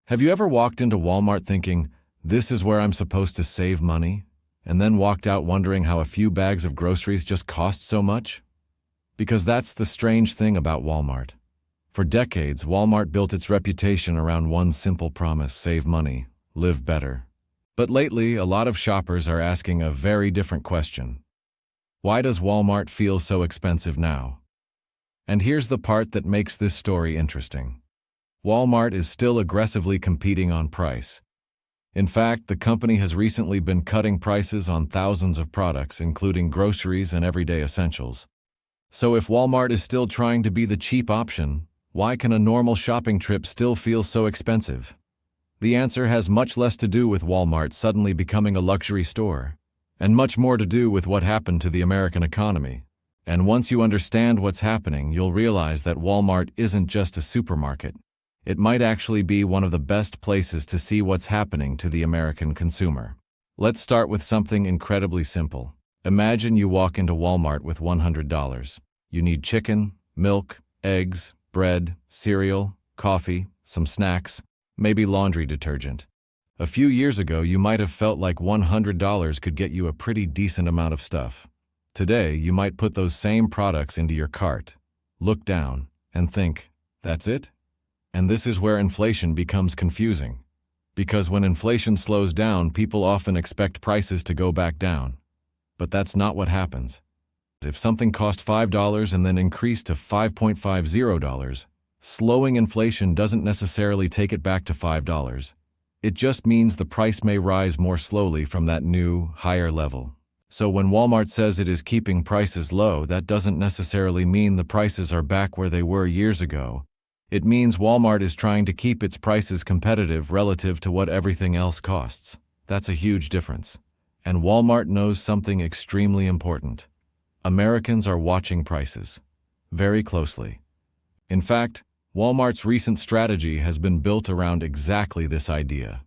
Have you ever walked into Walmart thinking, this is where I'm supposed to save money, and then walked out wondering how a few bags of groceries just cost so much? Because that's the strange thing about Walmart. For decades, Walmart built its reputation around one simple promise: save money, live better. But lately, a lot of shoppers are asking a very different question. Why does Walmart feel so expensive now? And here's the part that makes this story interesting. Walmart is still aggressively competing on price. In fact, the company has recently been cutting prices on thousands of products, including groceries and everyday essentials. So if Walmart is still trying to be the cheap option, why can a normal shopping trip still feel so expensive? The answer has much less to do with Walmart suddenly becoming a luxury store, and much more to do with what happened to the American economy. And once you understand what's happening, you'll realize that Walmart isn't just a supermarket. It might actually be one of the best places to see what's happening to the American consumer. Let's start with something incredibly simple. Imagine you walk into Walmart with $100. You need chicken, milk, eggs, bread, cereal, coffee, some snacks, maybe laundry detergent. A few years ago, you might have felt like $100 could get you a pretty decent amount of stuff. Today, you might put those same products into your cart, look down, and think, that's it? And this is where inflation becomes confusing. Because when inflation slows down, people often expect prices to go back down. But that's not what happens. If something cost $5 and then increased to $5.50, slowing inflation doesn't necessarily take it back to $5. It just means the price may rise more slowly from that new, higher level. So when Walmart says it is keeping prices low, that doesn't necessarily mean the prices are back where they were years ago. It means Walmart is trying to keep its prices competitive relative to what everything else costs. That's a huge difference. And Walmart knows something extremely important. Americans are watching prices very closely. In fact, Walmart's recent strategy has been built around exactly this idea.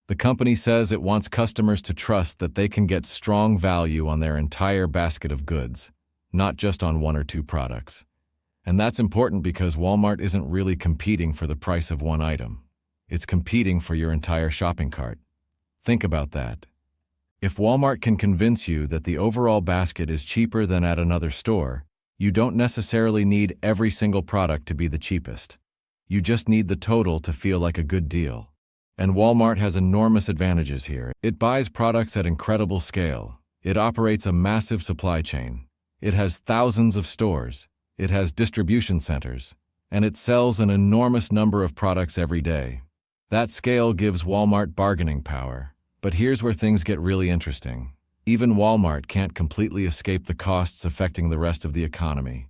The company says it wants customers to trust that they can get strong value on their entire basket of goods, not just on one or two products. And that's important because Walmart isn't really competing for the price of one item. It's competing for your entire shopping cart. Think about that. If Walmart can convince you that the overall basket is cheaper than at another store, you don't necessarily need every single product to be the cheapest. You just need the total to feel like a good deal. And Walmart has enormous advantages here. It buys products at incredible scale. It operates a massive supply chain. It has thousands of stores. It has distribution centers. And it sells an enormous number of products every day. That scale gives Walmart bargaining power. But here's where things get really interesting. Even Walmart can't completely escape the costs affecting the rest of the economy.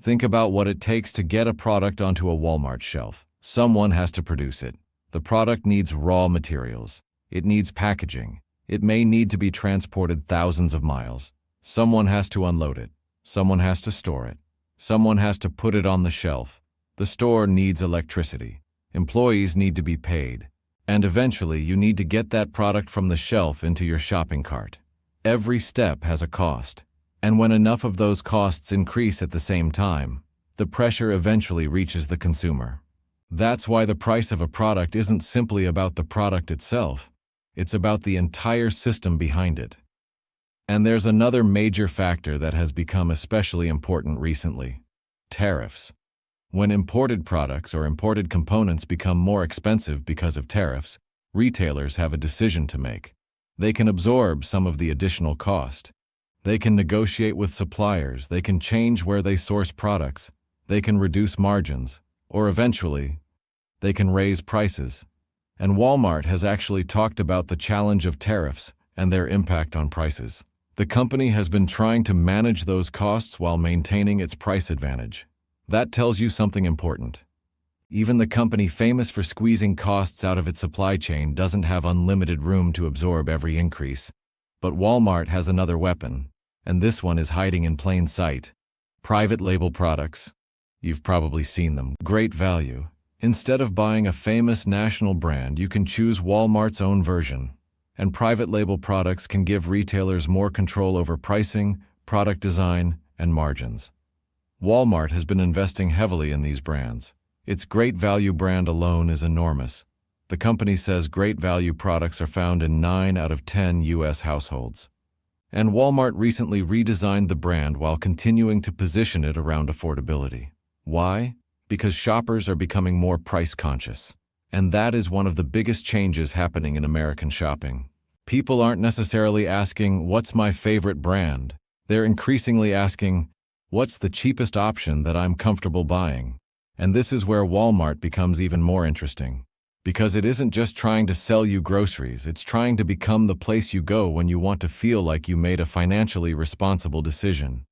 Think about what it takes to get a product onto a Walmart shelf. Someone has to produce it. The product needs raw materials. It needs packaging. It may need to be transported thousands of miles. Someone has to unload it. Someone has to store it. Someone has to put it on the shelf. The store needs electricity. Employees need to be paid. And eventually, you need to get that product from the shelf into your shopping cart. Every step has a cost. And when enough of those costs increase at the same time, the pressure eventually reaches the consumer. That's why the price of a product isn't simply about the product itself. It's about the entire system behind it. And there's another major factor that has become especially important recently: tariffs. When imported products or imported components become more expensive because of tariffs, retailers have a decision to make. They can absorb some of the additional cost. They can negotiate with suppliers. They can change where they source products. They can reduce margins. Or eventually, they can raise prices. And Walmart has actually talked about the challenge of tariffs and their impact on prices. The company has been trying to manage those costs while maintaining its price advantage. That tells you something important. Even the company famous for squeezing costs out of its supply chain doesn't have unlimited room to absorb every increase. But Walmart has another weapon, and this one is hiding in plain sight. Private label products. You've probably seen them. Great value. Instead of buying a famous national brand, you can choose Walmart's own version. And private label products can give retailers more control over pricing, product design, and margins. Walmart has been investing heavily in these brands. Its Great Value brand alone is enormous. The company says great value products are found in 9 out of 10 U.S. households. And Walmart recently redesigned the brand while continuing to position it around affordability. Why? Because shoppers are becoming more price conscious. And that is one of the biggest changes happening in American shopping. People aren't necessarily asking, what's my favorite brand? They're increasingly asking, what's the cheapest option that I'm comfortable buying? And this is where Walmart becomes even more interesting. Because it isn't just trying to sell you groceries, it's trying to become the place you go when you want to feel like you made a financially responsible decision.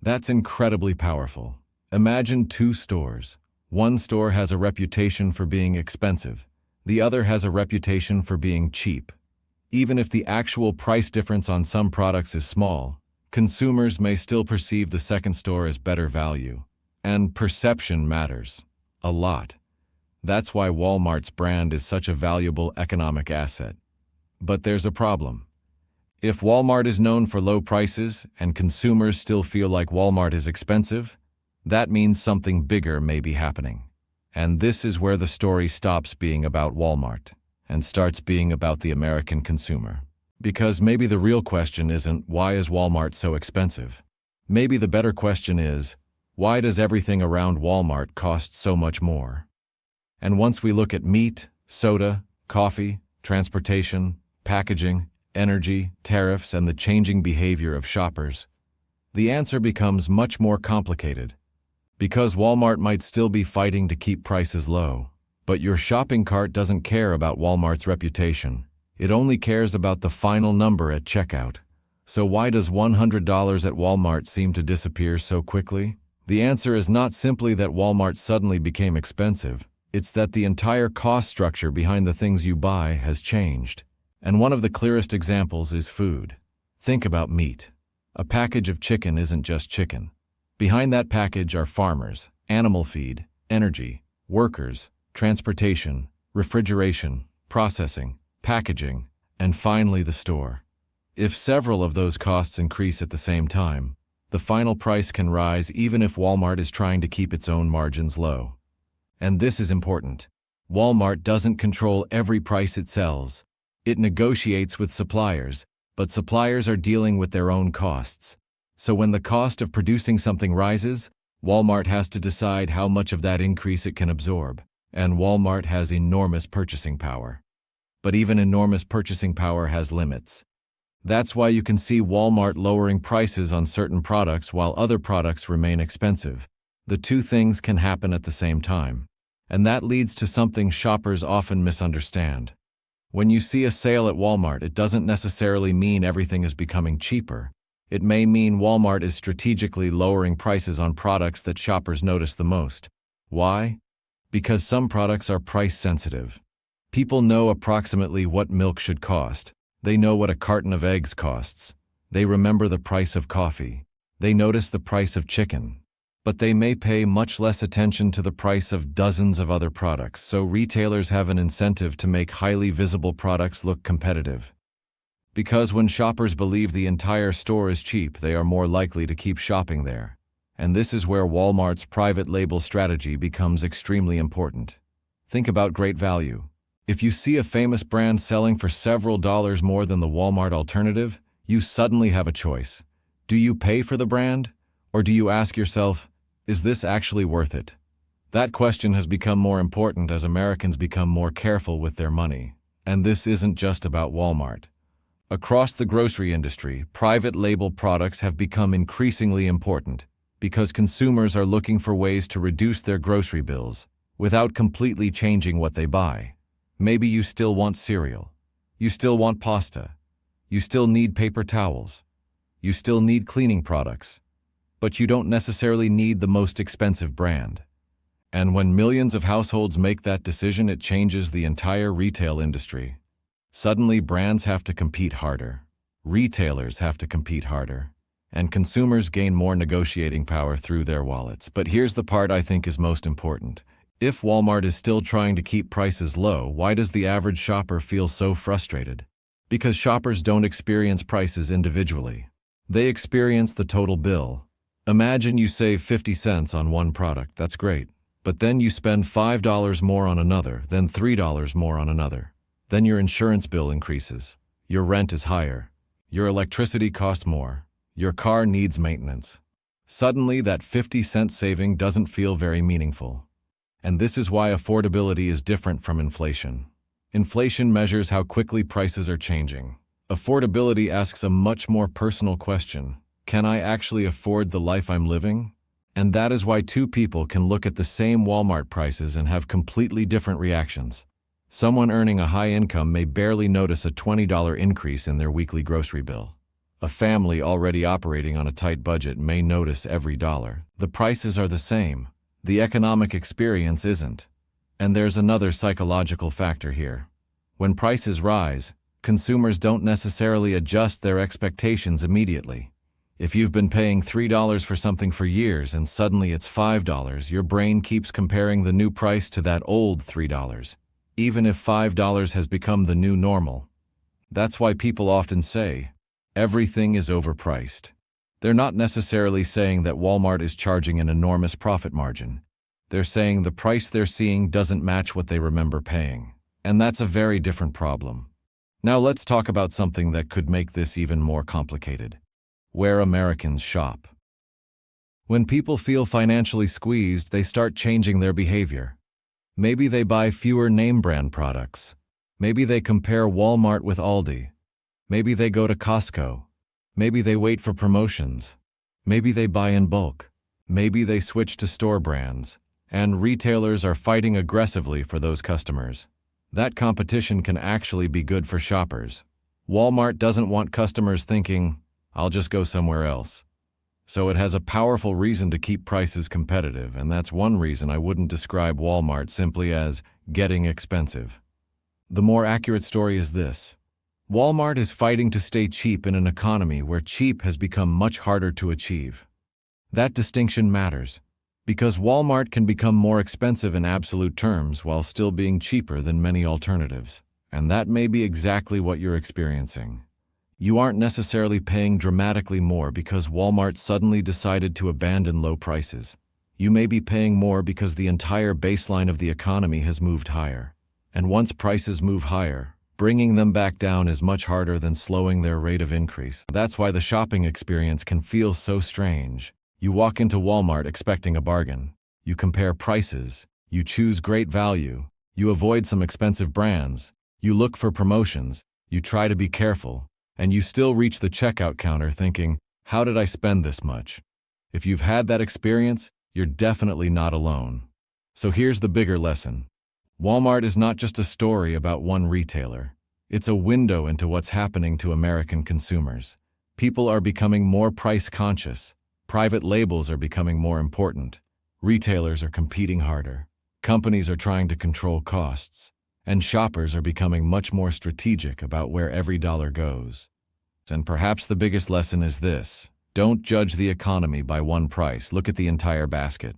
That's incredibly powerful. Imagine 2 stores. One store has a reputation for being expensive. The other has a reputation for being cheap. Even if the actual price difference on some products is small, consumers may still perceive the second store as better value. And perception matters. A lot. That's why Walmart's brand is such a valuable economic asset. But there's a problem. If Walmart is known for low prices and consumers still feel like Walmart is expensive, that means something bigger may be happening. And this is where the story stops being about Walmart and starts being about the American consumer. Because maybe the real question isn't, why is Walmart so expensive? Maybe the better question is, why does everything around Walmart cost so much more? And once we look at meat, soda, coffee, transportation, packaging, energy, tariffs, and the changing behavior of shoppers, the answer becomes much more complicated. Because Walmart might still be fighting to keep prices low, but your shopping cart doesn't care about Walmart's reputation. It only cares about the final number at checkout. So why does $100 at Walmart seem to disappear so quickly? The answer is not simply that Walmart suddenly became expensive. It's that the entire cost structure behind the things you buy has changed. And one of the clearest examples is food. Think about meat. A package of chicken isn't just chicken. Behind that package are farmers, animal feed, energy, workers, transportation, refrigeration, processing, packaging, and finally the store. If several of those costs increase at the same time, the final price can rise even if Walmart is trying to keep its own margins low. And this is important. Walmart doesn't control every price it sells. It negotiates with suppliers, but suppliers are dealing with their own costs. So when the cost of producing something rises, Walmart has to decide how much of that increase it can absorb. And Walmart has enormous purchasing power. But even enormous purchasing power has limits. That's why you can see Walmart lowering prices on certain products while other products remain expensive. The two things can happen at the same time. And that leads to something shoppers often misunderstand. When you see a sale at Walmart, it doesn't necessarily mean everything is becoming cheaper. It may mean Walmart is strategically lowering prices on products that shoppers notice the most. Why? Because some products are price sensitive. People know approximately what milk should cost. They know what a carton of eggs costs. They remember the price of coffee. They notice the price of chicken. But they may pay much less attention to the price of dozens of other products, so retailers have an incentive to make highly visible products look competitive. Because when shoppers believe the entire store is cheap, they are more likely to keep shopping there. And this is where Walmart's private label strategy becomes extremely important. Think about great value. If you see a famous brand selling for several dollars more than the Walmart alternative, you suddenly have a choice. Do you pay for the brand? Or do you ask yourself, is this actually worth it? That question has become more important as Americans become more careful with their money. And this isn't just about Walmart. Across the grocery industry, private label products have become increasingly important because consumers are looking for ways to reduce their grocery bills without completely changing what they buy. Maybe you still want cereal. You still want pasta. You still need paper towels. You still need cleaning products. But you don't necessarily need the most expensive brand. And when millions of households make that decision, it changes the entire retail industry. Suddenly, brands have to compete harder. Retailers have to compete harder. And consumers gain more negotiating power through their wallets. But here's the part I think is most important. If Walmart is still trying to keep prices low, why does the average shopper feel so frustrated? Because shoppers don't experience prices individually. They experience the total bill. Imagine you save 50 cents on one product. That's great. But then you spend $5 more on another, then $3 more on another. Then your insurance bill increases. Your rent is higher. Your electricity costs more. Your car needs maintenance. Suddenly, that 50-cent saving doesn't feel very meaningful. And this is why affordability is different from inflation. Inflation measures how quickly prices are changing. Affordability asks a much more personal question. Can I actually afford the life I'm living? And that is why two people can look at the same Walmart prices and have completely different reactions. Someone earning a high income may barely notice a $20 increase in their weekly grocery bill. A family already operating on a tight budget may notice every dollar. The prices are the same. The economic experience isn't. And there's another psychological factor here. When prices rise, consumers don't necessarily adjust their expectations immediately. If you've been paying $3 for something for years and suddenly it's $5, your brain keeps comparing the new price to that old $3, even if $5 has become the new normal. That's why people often say, everything is overpriced. They're not necessarily saying that Walmart is charging an enormous profit margin. They're saying the price they're seeing doesn't match what they remember paying. And that's a very different problem. Now let's talk about something that could make this even more complicated. Where Americans shop. When people feel financially squeezed, they start changing their behavior. Maybe they buy fewer name-brand products. Maybe they compare Walmart with Aldi. Maybe they go to Costco. Maybe they wait for promotions. Maybe they buy in bulk. Maybe they switch to store brands. And retailers are fighting aggressively for those customers. That competition can actually be good for shoppers. Walmart doesn't want customers thinking, I'll just go somewhere else. So it has a powerful reason to keep prices competitive, and that's one reason I wouldn't describe Walmart simply as getting expensive. The more accurate story is this. Walmart is fighting to stay cheap in an economy where cheap has become much harder to achieve. That distinction matters, because Walmart can become more expensive in absolute terms while still being cheaper than many alternatives. And that may be exactly what you're experiencing. You aren't necessarily paying dramatically more because Walmart suddenly decided to abandon low prices. You may be paying more because the entire baseline of the economy has moved higher. And once prices move higher, bringing them back down is much harder than slowing their rate of increase. That's why the shopping experience can feel so strange. You walk into Walmart expecting a bargain. You compare prices. You choose great value. You avoid some expensive brands. You look for promotions. You try to be careful. And you still reach the checkout counter thinking, how did I spend this much? If you've had that experience, you're definitely not alone. So here's the bigger lesson. Walmart is not just a story about one retailer. It's a window into what's happening to American consumers. People are becoming more price conscious. Private labels are becoming more important. Retailers are competing harder. Companies are trying to control costs. And shoppers are becoming much more strategic about where every dollar goes. And perhaps the biggest lesson is this. Don't judge the economy by one price. Look at the entire basket.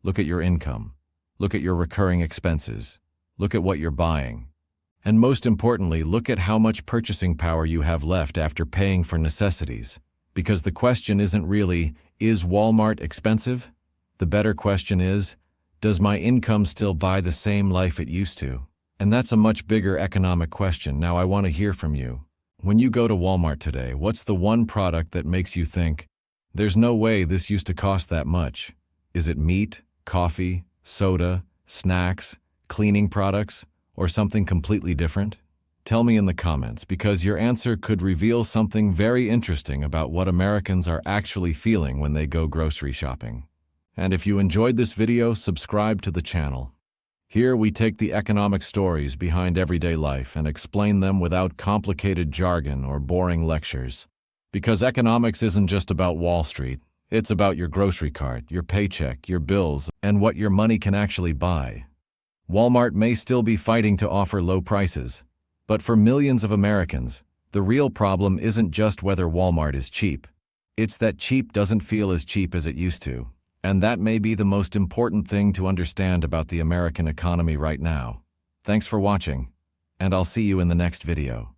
Look at your income. Look at your recurring expenses. Look at what you're buying. And most importantly, look at how much purchasing power you have left after paying for necessities. Because the question isn't really, is Walmart expensive? The better question is, does my income still buy the same life it used to? And that's a much bigger economic question. Now I want to hear from you. When you go to Walmart today, what's the one product that makes you think, there's no way this used to cost that much? Is it meat, coffee, soda, snacks, cleaning products, or something completely different? Tell me in the comments, because your answer could reveal something very interesting about what Americans are actually feeling when they go grocery shopping. And if you enjoyed this video, subscribe to the channel. Here we take the economic stories behind everyday life and explain them without complicated jargon or boring lectures. Because economics isn't just about Wall Street, it's about your grocery cart, your paycheck, your bills, and what your money can actually buy. Walmart may still be fighting to offer low prices, but for millions of Americans, the real problem isn't just whether Walmart is cheap. It's that cheap doesn't feel as cheap as it used to. And that may be the most important thing to understand about the American economy right now. Thanks for watching, and I'll see you in the next video.